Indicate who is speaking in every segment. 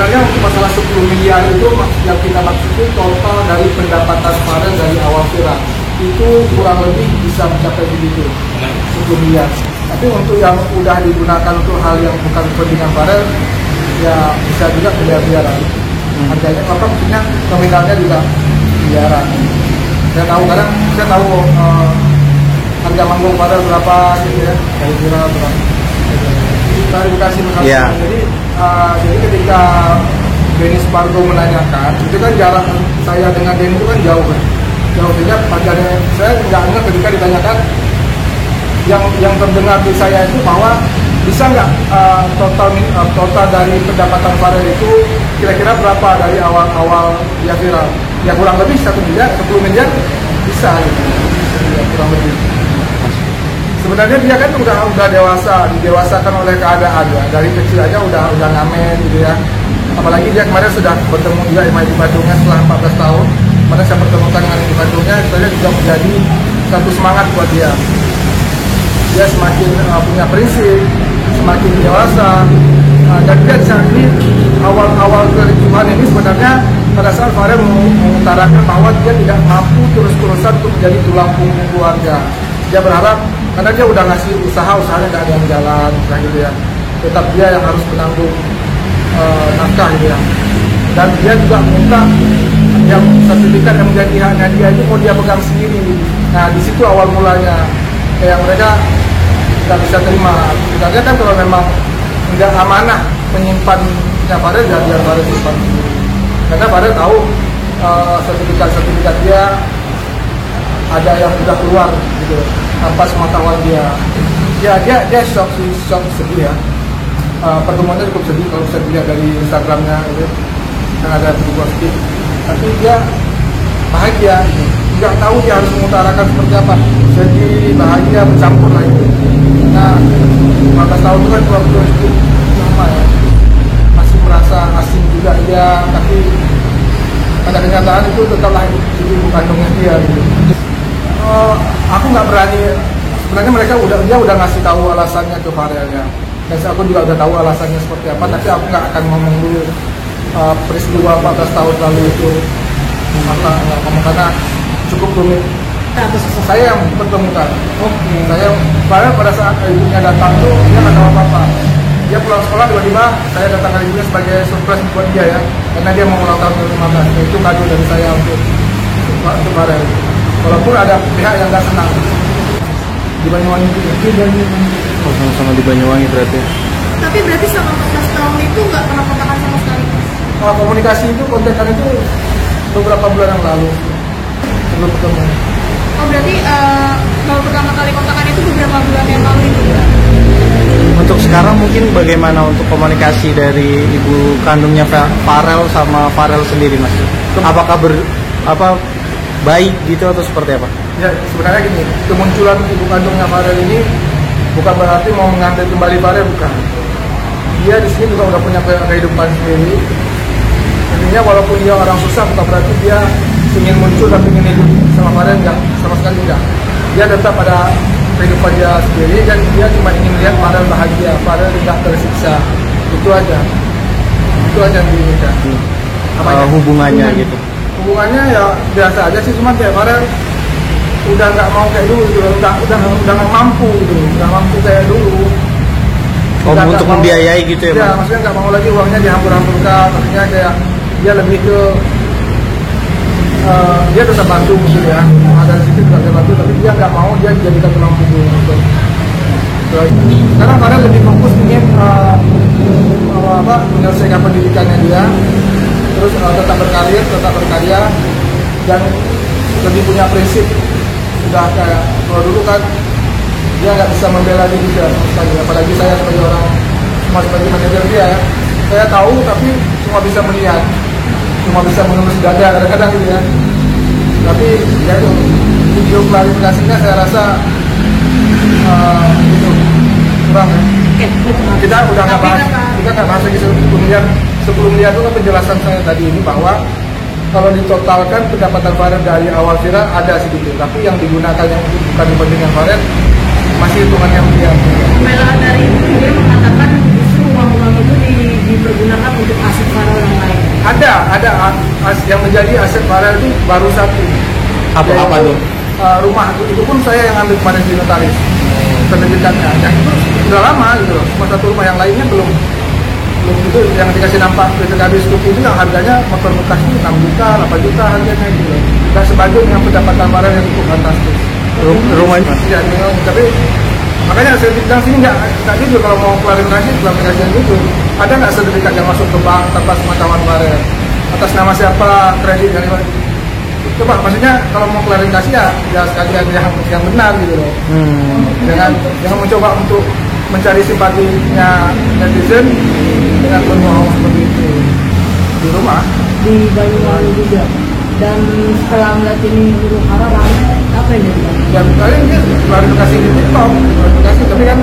Speaker 1: sebenarnya untuk masalah 10 miliar itu yang kita maksud itu total dari pendapatan Farel dari awal viral itu kurang lebih bisa mencapai begitu 10 miliar. Tapi untuk yang udah digunakan untuk hal yang bukan kepentingan Farel ya bisa juga miliaran. Harganya apa maksudnya nominalnya juga miliaran. Saya tahu harga manggung Farel berapa gitu ya, dari viral berapa. Klarifikasi masalah. Jadi ketika Denny Supargo menanyakan, itu kan jarak saya dengan Denny itu kan jauh kan. Jauh saja pacarnya saya nggak ingat ketika ditanyakan yang terdengar di saya itu bahwa bisa nggak total dari pendapatan Farel itu kira-kira berapa dari awal dia viral? Ya kurang lebih 1 miliar, 10 miliar bisa gitu. Ya, kurang lebih. Sebenarnya dia kan udah dewasa, didewasakan oleh keadaan ya. Dari kecil aja udah ngamen gitu ya. Apalagi dia kemarin sudah bertemu juga sama Ibu Bandungnya setelah 14 tahun. Kemarin saya pertemukan dengan Ibu Bandungnya, saya juga menjadi satu semangat buat dia. Dia semakin punya prinsip, semakin dewasa. Dan dia saat ini awal kericuhan ini sebenarnya pada saat Farel mengutarakan bahwa dia tidak mampu terus-terusan untuk menjadi tulang punggung keluarga. Dia berharap karena dia udah ngasih usahanya nggak ada yang jalan, gitu ya. Tetap dia yang harus menanggung nafkah gitu ya. Dan dia juga minta yang sertifikat yang menjadi haknya dia itu mau dia pegang sendiri. Nah di situ awal mulanya yang mereka nggak bisa terima. Sebenarnya kan kalau memang nggak amanah menyimpannya Farel, ya biar Farel simpan sendiri. Karena Farel tahu sertifikat dia ada yang sudah keluar gitu tanpa sepengetahuan dia. Dia shock sedih ya. Pertemuannya cukup sedih kalau saya lihat dari Instagramnya gitu. Kan ada buku sedih. Tapi dia bahagia. Nggak tahu dia harus mengutarakan seperti apa. Sedih, bahagia, bercampur lah itu. Nah, 15 tahun itu kan waktu itu lama ya. Masih merasa asing juga dia, tapi pada kenyataan itu tetaplah ibu kandungnya dia gitu. Aku nggak berani. Sebenarnya dia udah ngasih tahu alasannya ke Farel ya. Dan aku juga udah tahu alasannya seperti apa. Tapi aku nggak akan ngomong dulu peristiwa 14 tahun lalu itu. Nggak ngomong karena cukup rumit. Saya yang pertemukan. Farel pada saat ibunya datang tuh dia nggak tahu apa-apa. Dia pulang sekolah tiba-tiba saya datangkan ibunya sebagai surprise buat dia ya. Karena dia mau ulang tahun ke-15. Itu kado dari saya untuk Farel. Walaupun ada pihak yang nggak senang di Banyuwangi juga.
Speaker 2: Sama-sama di Banyuwangi berarti.
Speaker 3: Tapi berarti selama 14 tahun itu nggak pernah kontakan sama sekali?
Speaker 1: Komunikasi itu kontekan itu beberapa bulan yang lalu sebelum ketemu.
Speaker 3: Oh berarti baru pertama kali kontakan itu beberapa bulan yang lalu itu?
Speaker 2: Untuk sekarang mungkin bagaimana untuk komunikasi dari ibu kandungnya Farel sama Farel sendiri mas? Apakah baik gitu atau seperti apa?
Speaker 1: Ya sebenarnya gini, kemunculan ibu kandungnya Farel ini bukan berarti mau mengambil kembali Farel, bukan. Dia di sini juga udah punya kehidupan sendiri. Intinya walaupun dia orang susah bukan berarti dia ingin muncul dan ingin hidup sama Farel, enggak, sama sekali enggak. Dia tetap ada kehidupan dia sendiri dan dia cuma ingin lihat Farel bahagia, Farel tidak tersiksa. Itu aja yang diinginkan.
Speaker 2: Hubungannya gitu.
Speaker 1: Hubungannya ya biasa aja sih, cuma kayak Farel udah nggak mau kayak dulu gitu, udah nggak mampu gitu, nggak mampu kayak dulu.
Speaker 2: Untuk membiayai gitu ya?
Speaker 1: Ya maksudnya nggak mau lagi uangnya dihambur-hamburkan, maksudnya kayak dia lebih ke dia tetap bantu gitu ya, ada di situ juga dia bantu, tapi dia nggak mau dia dijadikan tulang punggung gitu. Karena Farel lebih fokus ingin menyelesaikan pendidikannya dia, terus tetap berkarya dan lebih punya prinsip. Udah kayak kalau dulu kan dia nggak bisa membela diri dia sekali, apalagi saya sebagai orang sebagai manajer dia ya, saya tahu tapi cuma bisa melihat, cuma bisa mengelus dada kadang-kadang gitu ya. Tapi ya itu video klarifikasinya saya rasa itu kurang ya. Kita udah nggak bahas, lagi 10 miliar itu kan penjelasan saya tadi ini bahwa kalau ditotalkan pendapatan Farel dari awal viral ada sedikit, tapi yang digunakan yang bukan dibandingkan Farel masih hitungannya miliar.
Speaker 3: Pembelaan dari dia mengatakan justru uang-uang itu dipergunakan untuk aset Farel
Speaker 1: ada yang menjadi aset Farel itu baru satu.
Speaker 2: Apa
Speaker 1: Yaitu,
Speaker 2: tuh?
Speaker 1: Rumah itu pun saya yang ambil kemarin di notaris. Penerbitannya. Yang itu sudah lama gitu loh. Cuma satu rumah, yang lainnya belum itu yang dikasih nampak PTKB Skup itu yang harganya motor bekas itu 6 juta, 8 juta harganya gitu loh. Dan sebagian dengan pendapatan Farel yang cukup fantastis.
Speaker 2: Rumahnya?
Speaker 1: Iya, tapi makanya saya bilang sini nggak jujur kalau mau klarifikasi yang jujur. Ada nggak sertifikat yang masuk ke bank tanpa pengetahuan Farel? Atas nama siapa, kredit dari mana? Coba, maksudnya kalau mau klarifikasi ya sekalian yang benar gitu loh. Jangan mencoba untuk mencari simpatinya netizen dengan berbohong seperti itu di rumah.
Speaker 4: Di Banyuwangi juga. Dan setelah melihat ini huru hara ramai, apa yang dibilang?
Speaker 1: Dan kalian dia klarifikasi di TikTok, klarifikasi, tapi kan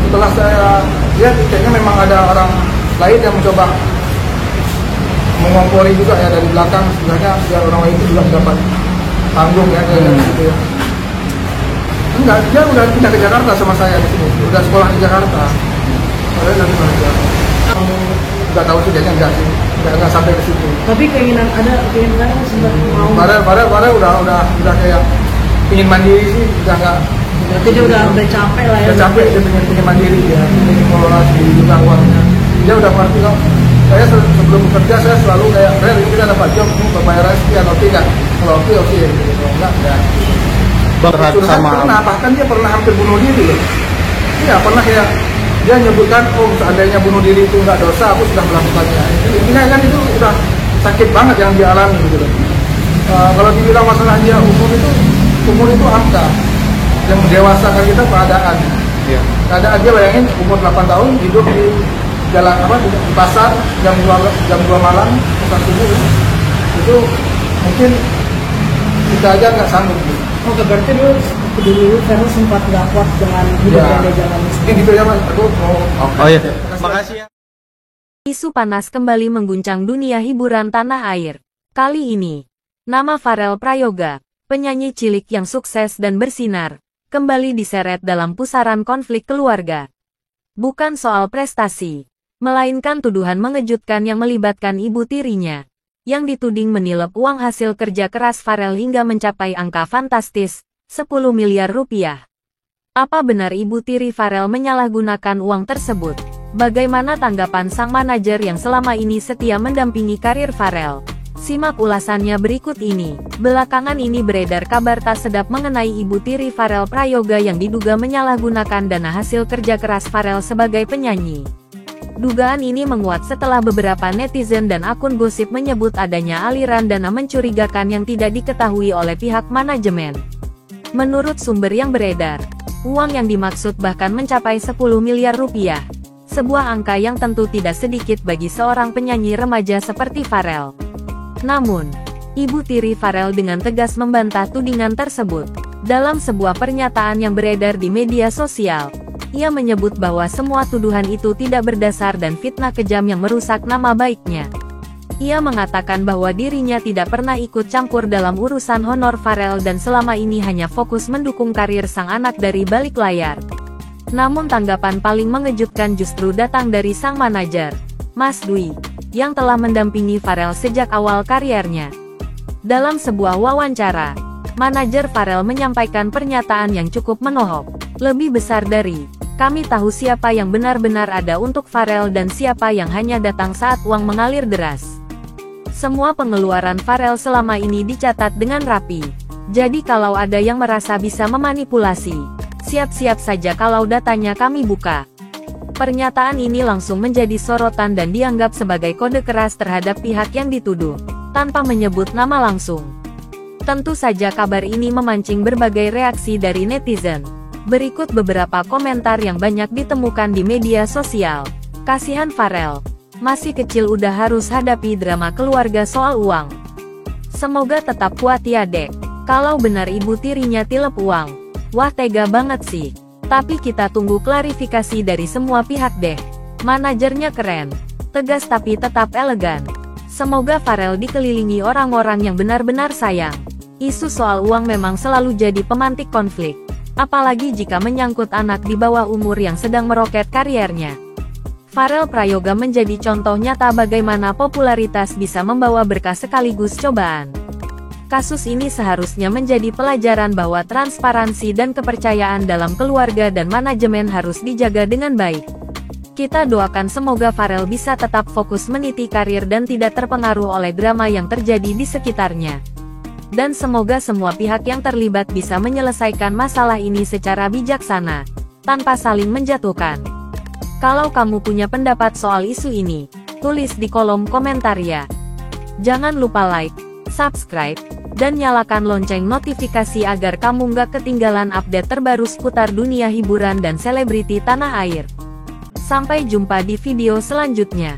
Speaker 1: setelah saya lihat kayaknya memang ada orang lain yang mencoba mengompori juga ya dari belakang, sebenarnya biar orang lain itu juga dapat tanggung ya kayak gitu ya. Enggak, dia udah pindah ke Jakarta sama saya di sini, udah sekolah di Jakarta. Saya dari mana? Nggak tahu sih, dia enggak sih, nggak sampai ke situ.
Speaker 4: Tapi keinginan Farel sempat mau.
Speaker 1: Farel udah kayak pingin mandiri sih, udah nggak.
Speaker 4: Berarti dia udah capek lah ya.
Speaker 1: Udah capek, dia pengen mandiri ya, pengen mengelola sendiri juga uangnya. Dia udah ngerti kok. Saya sebelum bekerja saya selalu kayak, Farel ini kita dapat job, pembayaran sekian, oke nggak? Kalau oke gitu. Enggak ya.
Speaker 2: Berat sama
Speaker 1: bahkan dia pernah hampir bunuh diri loh. Iya, pernah kayak dia nyebutkan, seandainya bunuh diri itu nggak dosa, aku sudah melakukannya. Intinya kan itu udah sakit banget yang dia alami gitu loh. Kalau dibilang masalah dia umur itu angka yang mendewasakan kita keadaan.
Speaker 2: Iya.
Speaker 1: Keadaan dia bayangin umur 8 tahun hidup di jalan di pasar jam 2 malam pasar subuh itu mungkin kita aja nggak sanggup gitu.
Speaker 4: Oke, berarti dulu Farel sempat nggak kuat dengan hidup yang dia jalani.
Speaker 1: Mungkin gitu ya Mas, aku mau.
Speaker 2: Oh iya, makasih ya.
Speaker 5: Isu panas kembali mengguncang dunia hiburan tanah air. Kali ini, nama Farel Prayoga, penyanyi cilik yang sukses dan bersinar, kembali diseret dalam pusaran konflik keluarga. Bukan soal prestasi, melainkan tuduhan mengejutkan yang melibatkan ibu tirinya, yang dituding menilep uang hasil kerja keras Farel hingga mencapai angka fantastis, 10 miliar rupiah. Apa benar ibu tiri Farel menyalahgunakan uang tersebut? Bagaimana tanggapan sang manajer yang selama ini setia mendampingi karir Farel? Simak ulasannya berikut ini. Belakangan ini beredar kabar tak sedap mengenai ibu tiri Farel Prayoga yang diduga menyalahgunakan dana hasil kerja keras Farel sebagai penyanyi. Dugaan ini menguat setelah beberapa netizen dan akun gosip menyebut adanya aliran dana mencurigakan yang tidak diketahui oleh pihak manajemen. Menurut sumber yang beredar, uang yang dimaksud bahkan mencapai 10 miliar rupiah. Sebuah angka yang tentu tidak sedikit bagi seorang penyanyi remaja seperti Farel. Namun, ibu tiri Farel dengan tegas membantah tudingan tersebut. Dalam sebuah pernyataan yang beredar di media sosial, ia menyebut bahwa semua tuduhan itu tidak berdasar dan fitnah kejam yang merusak nama baiknya. Ia mengatakan bahwa dirinya tidak pernah ikut campur dalam urusan honor Farel dan selama ini hanya fokus mendukung karir sang anak dari balik layar. Namun tanggapan paling mengejutkan justru datang dari sang manajer, Mas Dwi, yang telah mendampingi Farel sejak awal kariernya. Dalam sebuah wawancara, manajer Farel menyampaikan pernyataan yang cukup menohok. Lebih besar dari, kami tahu siapa yang benar-benar ada untuk Farel dan siapa yang hanya datang saat uang mengalir deras. Semua pengeluaran Farel selama ini dicatat dengan rapi. Jadi kalau ada yang merasa bisa memanipulasi, siap-siap saja kalau datanya kami buka. Pernyataan ini langsung menjadi sorotan dan dianggap sebagai kode keras terhadap pihak yang dituduh, tanpa menyebut nama langsung. Tentu saja kabar ini memancing berbagai reaksi dari netizen. Berikut beberapa komentar yang banyak ditemukan di media sosial. Kasihan Farel, masih kecil udah harus hadapi drama keluarga soal uang. Semoga tetap kuat ya dek. Kalau benar ibu tirinya tilep uang, wah tega banget sih. Tapi kita tunggu klarifikasi dari semua pihak deh. Manajernya keren, tegas tapi tetap elegan. Semoga Farel dikelilingi orang-orang yang benar-benar sayang. Isu soal uang memang selalu jadi pemantik konflik. Apalagi jika menyangkut anak di bawah umur yang sedang meroket kariernya. Farel Prayoga menjadi contoh nyata bagaimana popularitas bisa membawa berkah sekaligus cobaan. Kasus ini seharusnya menjadi pelajaran bahwa transparansi dan kepercayaan dalam keluarga dan manajemen harus dijaga dengan baik. Kita doakan semoga Farel bisa tetap fokus meniti karir dan tidak terpengaruh oleh drama yang terjadi di sekitarnya. Dan semoga semua pihak yang terlibat bisa menyelesaikan masalah ini secara bijaksana, tanpa saling menjatuhkan. Kalau kamu punya pendapat soal isu ini, tulis di kolom komentar ya. Jangan lupa like, subscribe, dan nyalakan lonceng notifikasi agar kamu nggak ketinggalan update terbaru seputar dunia hiburan dan selebriti tanah air. Sampai jumpa di video selanjutnya.